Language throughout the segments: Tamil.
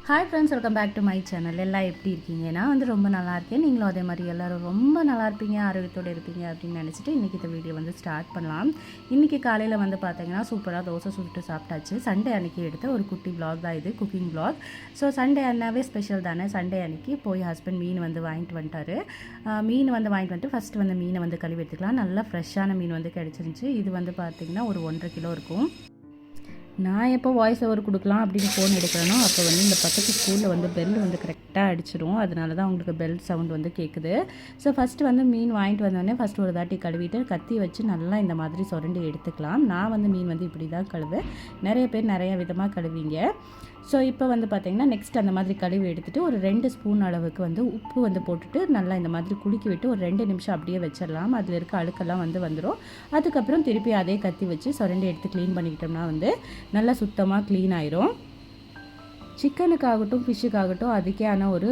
Hi friends, welcome back to my channel. எல்லாம் எப்படி இருக்கீங்க? நான் வந்து ரொம்ப நல்லா இருக்கேன். நீங்களும் அதே மாதிரி எல்லோரும் ரொம்ப நல்லா இருப்பீங்க, ஆரோக்கியத்தோடு இருப்பீங்க அப்படின்னு நினச்சிட்டு இன்றைக்கி இந்த வீடியோ வந்து ஸ்டார்ட் பண்ணலாம். இன்றைக்கி காலையில் வந்து பார்த்தீங்கன்னா சூப்பராக தோசை சுட்டு சாப்பிட்டாச்சு. சண்டே அன்றைக்கி எடுத்த ஒரு குட்டி வ்ளாக் தான் இது, குக்கிங் வ்ளாக். ஸோ சண்டே அண்ணாவே ஸ்பெஷல் தானே. சண்டே அன்றைக்கி போய் ஹஸ்பண்ட் மீன் வந்து வாங்கிட்டு வந்துட்டார். மீன் வந்து வாங்கிட்டு வந்துட்டு ஃபஸ்ட்டு வந்து மீனை வந்து கழுவி எடுத்துக்கலாம். நல்லா ஃப்ரெஷ்ஷான மீன் வந்து கிடச்சிருந்துச்சு. இது வந்து பார்த்திங்கன்னா ஒரு 1.5 கிலோ இருக்கும். நான் எப்போ வாய்ஸ் ஓவர் கொடுக்கலாம் அப்படின்னு ஃபோன் எடுக்கிறேனோ அப்போ வந்து இந்த பக்கத்து ஸ்கூலில் வந்து பெல் வந்து கரெக்டாக அடிச்சிடும். அதனால தான் உங்களுக்கு பெல் சவுண்ட் வந்து கேட்குது. ஸோ ஃபஸ்ட்டு வந்து மீன் வாங்கிட்டு வந்தோடனே ஃபஸ்ட்டு ஒரு தாட்டி கழுவிட்டு கத்தி வச்சு நல்லா இந்த மாதிரி சுரண்டி எடுத்துக்கலாம். நான் வந்து மீன் வந்து இப்படி தான் கழுவேன். நிறைய பேர் நிறைய விதமாக கழுவிங்க. ஸோ இப்போ வந்து பார்த்திங்கன்னா நெக்ஸ்ட் அந்த மாதிரி கழுவி எடுத்துகிட்டு ஒரு 2 ஸ்பூன் அளவுக்கு வந்து உப்பு வந்து போட்டுட்டு நல்லா இந்த மாதிரி குலுக்கி விட்டு ஒரு 2 நிமிஷம் அப்படியே வச்சிடலாம். அதில் இருக்க அழுக்கெல்லாம் வந்து வந்துடும். அதுக்கப்புறம் திருப்பி அதே கத்தி வச்சு சுரண்டி எடுத்து க்ளீன் பண்ணிக்கிட்டோம்னா வந்து நல்லா சுத்தமாக க்ளீன் ஆயிரும். சிக்கனுக்காகட்டும் ஃபிஷ்ஷுக்காகட்டும் அதுக்கான ஒரு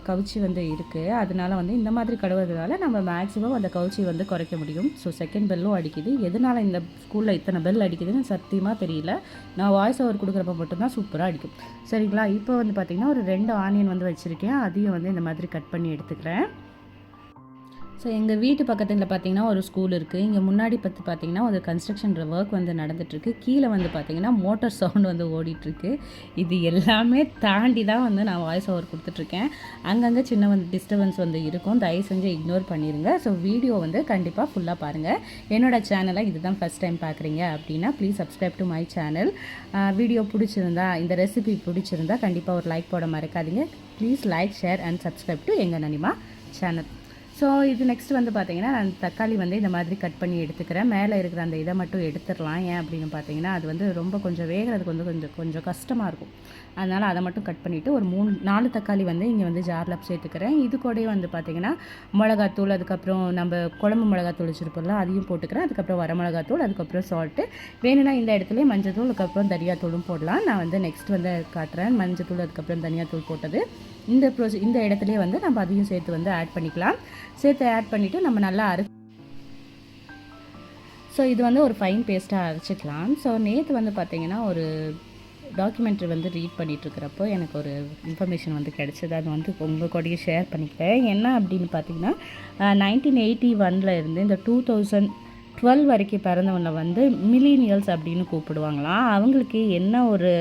கவுச்சி வந்து இருக்குது. அதனால வந்து இந்த மாதிரி கழுவுறதுனால நம்ம மேக்ஸிமம் அந்த கவுச்சி வந்து குறைக்க முடியும். ஸோ செகண்ட் பெல்லும் அடிக்குது. எதனால் இந்த ஸ்கூலில் இத்தனை பெல் அடிக்குதுன்னு சத்தியமாக தெரியல. நான் வாய்ஸ் ஓவர் கொடுக்குறப்ப மட்டும்தான் சூப்பராக அடிக்கும். சரிங்களா? இப்போ வந்து பார்த்திங்கன்னா ஒரு 2 ஆனியன் வந்து வச்சுருக்கேன். அதையும் வந்து இந்த மாதிரி கட் பண்ணி எடுத்துக்கிறேன். ஸோ எங்கள் வீட்டு பக்கத்தில் பார்த்திங்கன்னா ஒரு ஸ்கூல் இருக்குது. இங்கே முன்னாடி பார்த்திங்கன்னா ஒரு கன்ஸ்ட்ரக்ஷன் ஒர்க் வந்து நடந்துகிட்ருக்கு. கீழே வந்து பார்த்திங்கன்னா மோட்டார் சவுண்ட் வந்து ஓடிட்டுருக்கு. இது எல்லாமே தாண்டி தான் வந்து நான் வாய்ஸ் ஓவர் கொடுத்துட்ருக்கேன். அங்கங்கே சின்ன வந்து டிஸ்டர்பன்ஸ் வந்து இருக்கும். தயவு செஞ்சு இக்னோர் பண்ணிடுங்க. ஸோ வீடியோ வந்து கண்டிப்பாக ஃபுல்லாக பாருங்கள். என்னோடய சேனலை இதுதான் ஃபஸ்ட் டைம் பார்க்குறீங்க அப்படின்னா please subscribe to my channel. Video பிடிச்சிருந்தா, இந்த ரெசிபி பிடிச்சிருந்தா கண்டிப்பாக ஒரு லைக் போட மறக்காதீங்க. Please like, share and subscribe to எங்கள் நனிமா சேனல். ஸோ இது நெக்ஸ்ட் வந்து பார்த்திங்கன்னா நான் தக்காளி வந்து இந்த மாதிரி கட் பண்ணி எடுத்துக்கிறேன். மேலே இருக்கிற அந்த இதை மட்டும் எடுத்துடலாம். ஏன் அப்படின்னு பார்த்தீங்கன்னா அது வந்து ரொம்ப கொஞ்சம் வேகிறதுக்கு வந்து கொஞ்சம் கஷ்டமாக இருக்கும். அதனால் அதை மட்டும் கட் பண்ணிவிட்டு ஒரு 4 தக்காளி வந்து இங்கே வந்து ஜாரில் சேர்த்துக்கிறேன். இது கூடயே வந்து பார்த்திங்கன்னா மிளகாத்தூள், அதுக்கப்புறம் நம்ம குழம்பு மிளகாத்தூள் வச்சுருப்போம்ல அதையும் போட்டுக்கிறேன். அதுக்கப்புறம் வரமிளகாத்தூள், அதுக்கப்புறம் சால்ட்டு. வேணும்னா இந்த இடத்துலையே மஞ்சத்தூள், அதுக்கப்புறம் தனியாத்தூளும் போடலாம். நான் வந்து நெக்ஸ்ட் வந்து காட்டுறேன். மஞ்சத்தூள் அதுக்கப்புறம் தனியாத்தூள் போட்டது. இந்த இடத்துலையே வந்து நம்ம அதையும் சேர்த்து வந்து ஆட் பண்ணிக்கலாம். சேர்த்து ஆட் பண்ணிவிட்டு நம்ம நல்லா ஸோ இது வந்து ஒரு ஃபைன் பேஸ்ட்டாக அரைச்சிக்கலாம். ஸோ நேற்று வந்து பார்த்திங்கன்னா ஒரு டாக்குமெண்ட்ரி வந்து ரீட் பண்ணிகிட்ருக்கிறப்போ எனக்கு ஒரு இன்ஃபர்மேஷன் வந்து கிடச்சிது. அது வந்து உங்கள் கூடயே ஷேர் பண்ணிக்கிறேன். என்ன அப்படின்னு பார்த்தீங்கன்னா 1981 இருந்து இந்த 2012 வரைக்கும் பிறந்தவங்களை வந்து மில்லினியல்ஸ் அப்படின்னு கூப்பிடுவாங்களாம். அவங்களுக்கு என்ன ஒரு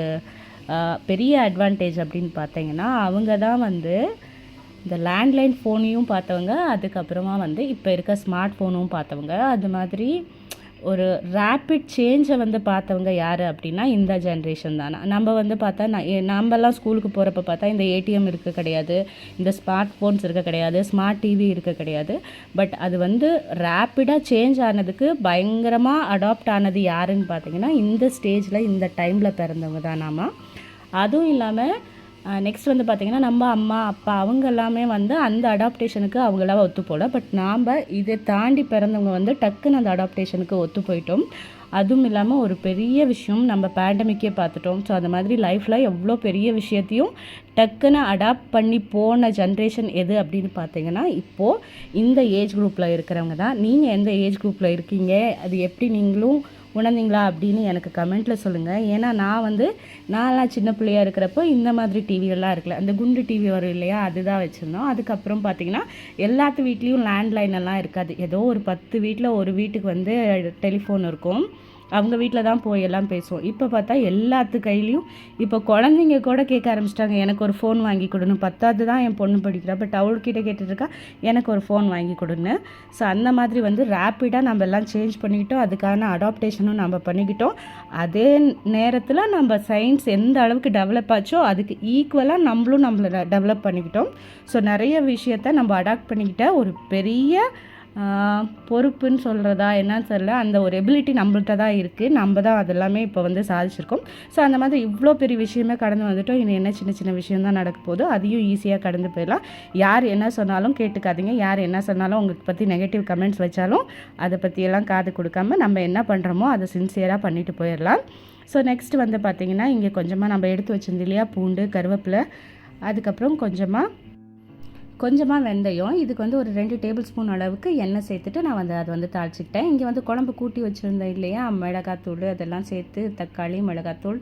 பெரிய அட்வான்டேஜ் அப்படின்னு பார்த்தீங்கன்னா அவங்க தான் வந்து இந்த லேண்ட்லைன் ஃபோனையும் பார்த்தவங்க, அதுக்கப்புறமா வந்து இப்போ இருக்க ஸ்மார்ட் ஃபோனும் பார்த்தவங்க. அது மாதிரி ஒரு ரேப்பிட் சேஞ்சை வந்து பார்த்தவங்க யார் அப்படின்னா இந்த ஜென்ரேஷன் தானே. நம்ம வந்து பார்த்தா நம்மலாம் ஸ்கூலுக்கு போகிறப்ப பார்த்தா இந்த ஏடிஎம் இருக்க கிடையாது, இந்த ஸ்மார்ட் ஃபோன்ஸ் இருக்க கிடையாது, ஸ்மார்ட் டிவி இருக்க கிடையாது. பட் அது வந்து ரேப்பிடாக சேஞ்ச் ஆனதுக்கு பயங்கரமாக அடாப்ட் ஆனது யாருன்னு பார்த்தீங்கன்னா இந்த ஸ்டேஜில் இந்த டைமில் பிறந்தவங்க தான் நாம. அதுவும் இல்லாமல் நெக்ஸ்ட் வந்து பார்த்திங்கன்னா நம்ம அம்மா அப்பா அவங்க எல்லாமே வந்து அந்த அடாப்டேஷனுக்கு அவங்களாம் ஒத்து போகல. பட் நாம் இதை தாண்டி பிறந்தவங்க வந்து டக்குன்னு அந்த அடாப்டேஷனுக்கு ஒத்து போயிட்டோம். அதுவும் இல்லாமல் ஒரு பெரிய விஷயம் நம்ம பேண்டமிக்கே பார்த்துட்டோம். ஸோ அந்த மாதிரி லைஃப்பில் எவ்வளோ பெரிய விஷயத்தையும் டக்குன்னு அடாப்ட் பண்ணி போன ஜென்ரேஷன் எது அப்படின்னு பார்த்தீங்கன்னா இப்போது இந்த ஏஜ் குரூப்பில் இருக்கிறவங்க தான். நீங்கள் எந்த ஏஜ் குரூப்பில் இருக்கீங்க, அது எப்படி நீங்களும் உணர்ந்தீங்களா அப்படின்னு எனக்கு கமெண்ட்டில் சொல்லுங்கள். ஏன்னா நான்லாம் சின்ன பிள்ளையாக இருக்கிறப்போ இந்த மாதிரி டிவியெல்லாம் இருக்கல. அந்த குண்டு டிவி வரும் இல்லையா, அதுதான் வச்சுருந்தோம். அதுக்கப்புறம் பார்த்திங்கன்னா எல்லாத்து வீட்லேயும் லேண்ட்லைன் எல்லாம் இருக்காது. ஏதோ ஒரு 10 வீட்டில் ஒரு வீட்டுக்கு வந்து டெலிஃபோன் இருக்கும். அவங்க வீட்டில் தான் போய் எல்லாம் பேசுவோம். இப்போ பார்த்தா எல்லாத்து கையிலையும் இப்போ குழந்தைங்க கூட கேட்க ஆரம்பிச்சிட்டாங்க, எனக்கு ஒரு ஃபோன் வாங்கி கொடுன்னு. 10வது தான் என் பொண்ணு படிக்கிறா, பட் அவள்கிட்ட கேட்டுட்ருக்கா எனக்கு ஒரு ஃபோன் வாங்கி கொடுன்னு. ஸோ அந்த மாதிரி வந்து ரேப்பிடாக நம்ம எல்லாம் சேஞ்ச் பண்ணிக்கிட்டோம். அதுக்கான அடாப்டேஷனும் நம்ம பண்ணிக்கிட்டோம். அதே நேரத்தில் நம்ம சயின்ஸ் எந்த அளவுக்கு டெவலப் ஆச்சோ அதுக்கு ஈக்குவலாக நம்மளை டெவலப் பண்ணிக்கிட்டோம். ஸோ நிறைய விஷயத்த நம்ம அடாப்ட் பண்ணிக்கிட்ட ஒரு பெரிய பொறுப்புன்னு சொல்கிறதா என்னன்னு தெரியல, அந்த ஒரு எபிலிட்டி நம்மள்கிட்ட தான் இருக்குது. நம்ம தான் அதெல்லாமே இப்போ வந்து சாதிச்சிருக்கோம். ஸோ அந்த மாதிரி இவ்வளோ பெரிய விஷயமே கடந்து வந்துட்டோம். இன்னும் என்ன சின்ன சின்ன விஷயம் தான் நடக்க போதோ அதையும் ஈஸியாக கடந்து போயிடலாம். யார் என்ன சொன்னாலும் கேட்டுக்காதீங்க. யார் என்ன சொன்னாலும் உங்களுக்கு பற்றி நெகட்டிவ் கமெண்ட்ஸ் வச்சாலும் அதை பற்றியெல்லாம் காது கொடுக்காம நம்ம என்ன பண்ணுறோமோ அதை சின்சியராக பண்ணிட்டு போயிடலாம். ஸோ நெக்ஸ்ட் வந்து பார்த்திங்கன்னா இங்கே கொஞ்சமாக நம்ம எடுத்து வச்சிருந்தோம் இல்லையா, பூண்டு, கருவேப்பிலை, அதுக்கப்புறம் கொஞ்சமாக கொஞ்சமாக வெந்தயம், இதுக்கு வந்து ஒரு 2 டேபிள் ஸ்பூன் அளவுக்கு எண்ணெய் சேர்த்துட்டு நான் வந்து அதை வந்து தாளிச்சிக்கிட்டேன். இங்கே வந்து குழம்பு கூட்டி வச்சுருந்தேன் இல்லையா, மிளகாத்தூள் அதெல்லாம் சேர்த்து தக்காளி, மிளகாத்தூள்,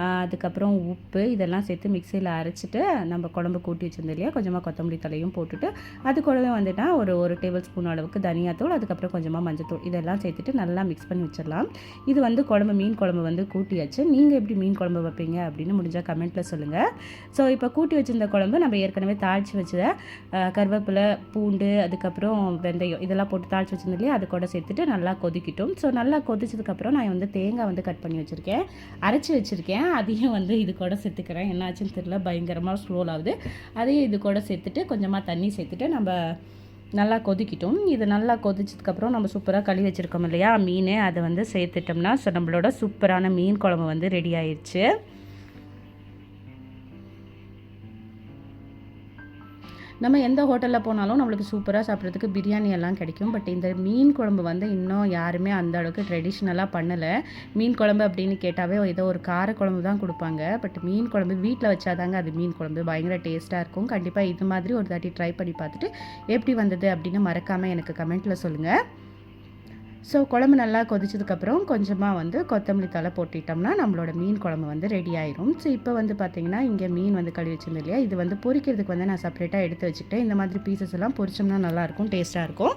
அதுக்கப்புறம் உப்பு இதெல்லாம் சேர்த்து மிக்சியில் அரைச்சிட்டு நம்ம குழம்பு கூட்டி வச்சுருந்தோம் இல்லையா, கொஞ்சமாக கொத்தமல்லி தலையும் போட்டுட்டு அது கூடவே வந்துட்டா ஒரு டேபிள் ஸ்பூன் அளவுக்கு தனியாத்தூள், அதுக்கப்புறம் கொஞ்சமாக மஞ்சத்தூள் இதெல்லாம் சேர்த்துட்டு நல்லா மிக்ஸ் பண்ணி வச்சிடலாம். இது வந்து மீன் குழம்பு வந்து கூட்டியாச்சு. நீங்கள் எப்படி மீன் குழம்பு வைப்பீங்க அப்படின்னு முடிஞ்சால் கமெண்ட்டில் சொல்லுங்கள். ஸோ இப்போ கூட்டி வச்சுருந்த குழம்பு நம்ம ஏற்கனவே தாளித்து வச்சத கருவேப்பிலை, பூண்டு, அதுக்கப்புறம் வெந்தயம் இதெல்லாம் போட்டு தாளித்து வச்சுருந்தோம் இல்லையா, அது கூட சேர்த்துட்டு நல்லா கொதிக்கிட்டோம். ஸோ நல்லா கொதிச்சதுக்கப்புறம் நான் வந்து தேங்காய் வந்து கட் பண்ணி வச்சுருக்கேன், அரைச்சி வச்சுருக்கேன். அதையும் வந்து இது கூட சேர்த்துக்கிறேன். என்னாச்சுன்னு தெரியல, பயங்கரமாக ஸ்லோல் ஆகுது. அதையும் இது கூட சேர்த்துட்டு கொஞ்சமாக தண்ணி சேர்த்துட்டு நம்ம நல்லா கொதிக்கிட்டோம். இது நல்லா கொதிச்சதுக்கப்புறம் நம்ம சூப்பராக கழுவி வச்சுருக்கோம் இல்லையா மீன், அதை வந்து சேர்த்துட்டோம்னா ஸோ நம்மளோட சூப்பரான மீன் குழம்பு வந்து ரெடி ஆயிடுச்சு. நம்ம எந்த ஹோட்டலில் போனாலும் நம்மளுக்கு சூப்பராக சாப்பிட்றதுக்கு பிரியாணி எல்லாம் கிடைக்கும். பட் இந்த மீன் குழம்பு வந்து இன்னும் யாருமே அந்த அளவுக்கு ட்ரெடிஷ்னலாக பண்ணலை. மீன் குழம்பு அப்படின்னு கேட்டாவே ஏதோ ஒரு காரக்குழம்பு தான் கொடுப்பாங்க. பட் மீன் குழம்பு வீட்டில் வச்சாதாங்க அது மீன் குழம்பு பயங்கர டேஸ்ட்டாக இருக்கும். கண்டிப்பாக இது மாதிரி ஒரு தாட்டி ட்ரை பண்ணி பார்த்துட்டு எப்படி வந்தது அப்படின்னு மறக்காமல் எனக்கு கமெண்ட்டில் சொல்லுங்கள். ஸோ குழம்பு நல்லா கொதிச்சதுக்கப்புறம் கொஞ்சமாக வந்து கொத்தமல்லி தழை போட்டுட்டோம்னா நம்மளோட மீன் குழம்பு வந்து ரெடி ஆயிரும். ஸோ இப்போ வந்து பார்த்திங்கன்னா இங்கே மீன் வந்து கழுவி வச்சிருந்தேன் இல்லையா, இது வந்து பொரிக்கிறதுக்கு வந்து நான் செப்பரேட்டாக எடுத்து வச்சுக்கிட்டேன். இந்த மாதிரி பீசஸ் எல்லாம் பொரிச்சோம்னா நல்லாயிருக்கும், டேஸ்ட்டாக இருக்கும்.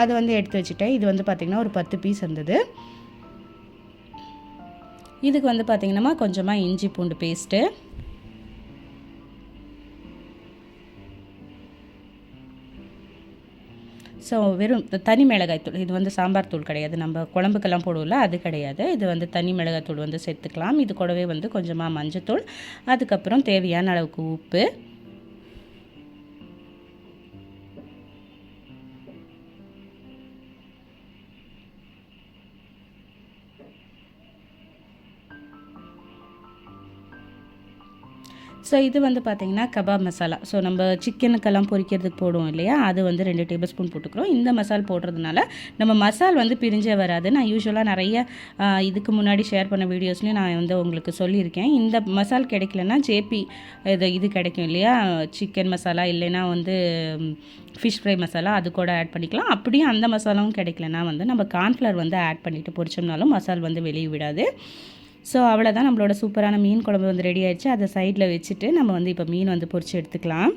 அது வந்து எடுத்து வச்சுட்டேன். இது வந்து பார்த்திங்கன்னா ஒரு 10 பீஸ் இருந்தது. இதுக்கு வந்து பார்த்திங்கன்னா கொஞ்சமாக இஞ்சி பூண்டு பேஸ்ட்டு, ஸோ வெறும் தனி மிளகாய்த்தூள், இது வந்து சாம்பார் தூள் கிடையாது, நம்ம குழம்புக்கெல்லாம் போடுவோம்ல அது கிடையாது. இது வந்து தனி மிளகாய்த்தூள் வந்து சேர்த்துக்கலாம். இது கூடவே வந்து கொஞ்சமாக மஞ்சத்தூள், அதுக்கப்புறம் தேவையான அளவுக்கு உப்பு, ஸோ இது வந்து பார்த்திங்கன்னா கபாப் மசாலா. ஸோ நம்ம சிக்கனுக்கெல்லாம் பொரிக்கிறதுக்கு போடுவோம் இல்லையா, அது வந்து 2 டேபிள் ஸ்பூன் போட்டுக்கிறோம். இந்த மசால் போடுறதுனால நம்ம மசால் வந்து பிரிஞ்சே வராது. நான் யூஸ்வலாக நிறைய இதுக்கு முன்னாடி ஷேர் பண்ண வீடியோஸ்லையும் நான் வந்து உங்களுக்கு சொல்லியிருக்கேன். இந்த மசால் கிடைக்கலன்னா ஜேபி இது கிடைக்கும் இல்லையா, சிக்கன் மசாலா இல்லைன்னா வந்து ஃபிஷ் ஃப்ரை மசாலா, அது கூட ஆட் பண்ணிக்கலாம். அப்படியே அந்த மசாலாவும் கிடைக்கலன்னா வந்து நம்ம கார்ன்ஃப்ளவர் வந்து ஆட் பண்ணிவிட்டு பொரிச்சோம்னாலும் மசால் வந்து வெளியே விடாது. ஸோ அவ்வளோதான், நம்மளோட சூப்பரான மீன் குழம்பு வந்து ரெடி ஆயிடுச்சு. அதை சைடில் வச்சுட்டு நம்ம வந்து இப்போ மீன் வந்து பொரித்து எடுத்துக்கலாம்.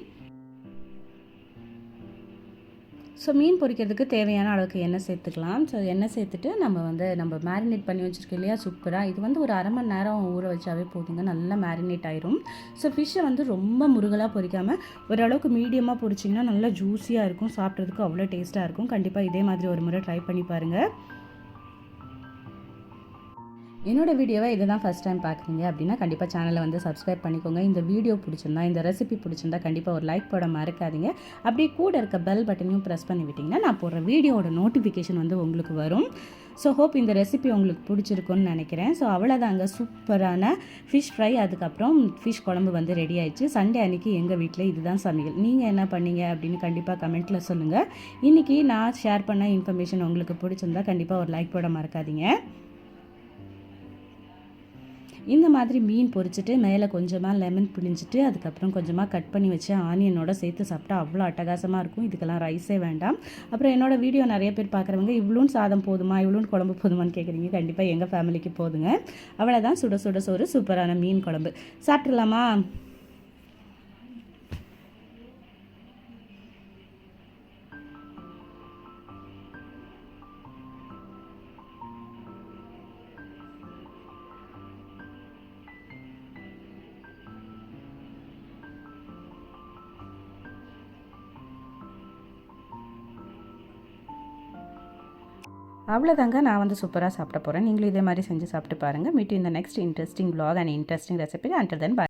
ஸோ மீன் பொரிக்கிறதுக்கு தேவையான அளவுக்கு எண்ணெய் சேர்த்துக்கலாம். ஸோ எண்ணெய் சேர்த்துட்டு நம்ம மேரினேட் பண்ணி வச்சுருக்கோம் இல்லையா சூப்பராக, இது வந்து ஒரு 1/2 மணி நேரம் ஊற வச்சாவே போதுங்க, நல்லா மேரினேட் ஆயிரும். ஸோ ஃபிஷ்ஷை வந்து ரொம்ப முருகலாக பொரிக்காமல் ஓரளவுக்கு மீடியமாக பொரிச்சிங்கன்னா நல்லா ஜூஸியாக இருக்கும், சாப்பிட்றதுக்கு அவ்வளோ டேஸ்ட்டாக இருக்கும். கண்டிப்பாக இதே மாதிரி ஒரு முறை ட்ரை பண்ணி பாருங்கள். என்னோடய வீடியோவை இதுதான் ஃபஸ்ட் டைம் பார்க்குறீங்க அப்படின்னா கண்டிப்பாக சேனலை வந்து சப்ஸ்கிரைப் பண்ணிக்கோங்க. இந்த வீடியோ பிடிச்சிருந்தா, இந்த ரெசிபி பிடிச்சிருந்தா கண்டிப்பாக ஒரு லைக் போட மறக்காதீங்க. அப்படியே கூட இருக்க பெல் பட்டனையும் ப்ரெஸ் பண்ணி விட்டிங்கன்னா நான் போடுற வீடியோட நோட்டிஃபிகேஷன் வந்து உங்களுக்கு வரும். ஸோ ஹோப் இந்த ரெசிபி உங்களுக்கு பிடிச்சிருக்குன்னு நினைக்கிறேன். ஸோ அவ்வளோதாங்க, சூப்பரான ஃபிஷ் ஃப்ரை அதுக்கப்புறம் ஃபிஷ் குழம்பு வந்து ரெடி ஆயிடுச்சு. சண்டே அன்றைக்கி எங்கள் வீட்டில் இதுதான் சமையல். நீங்கள் என்ன பண்ணீங்க அப்படின்னு கண்டிப்பாக கமெண்ட்டில் சொல்லுங்கள். இன்றைக்கி நான் ஷேர் பண்ண இன்ஃபர்மேஷன் உங்களுக்கு பிடிச்சிருந்தா கண்டிப்பாக ஒரு லைக் போட மறக்காதீங்க. இந்த மாதிரி மீன் பொரிச்சிட்டு மேலே கொஞ்சமாக லெமன் பிழிஞ்சிட்டு அதுக்கப்புறம் கொஞ்சமாக கட் பண்ணி வச்சு ஆனியனோட சேர்த்து சாப்பிட்டா அவ்வளோ அட்டகாசமாக இருக்கும். இதுக்கெல்லாம் ரைஸே வேண்டாம். அப்புறம் என்னோடய வீடியோ நிறைய பேர் பார்க்குறவங்க இவ்வளோன்னு சாதம் போதுமா, இவ்வளோன்னு குழம்பு போதுமான்னு கேட்குறீங்க. கண்டிப்பாக எங்கள் ஃபேமிலிக்கு போதுங்க. அவ்வளோதான், சுட சுட சோறு, சூப்பரான மீன் குழம்பு. சாப்பிட்றலாமா? அவ்வளோதாங்க, நான் வந்து சூப்பராக சாப்பிட போகிறேன். நீங்களும் இதே மாதிரி செஞ்சு சாப்பிட்டு பாருங்கள். மீட் இந்த next interesting vlog and interesting recipe. Until then by.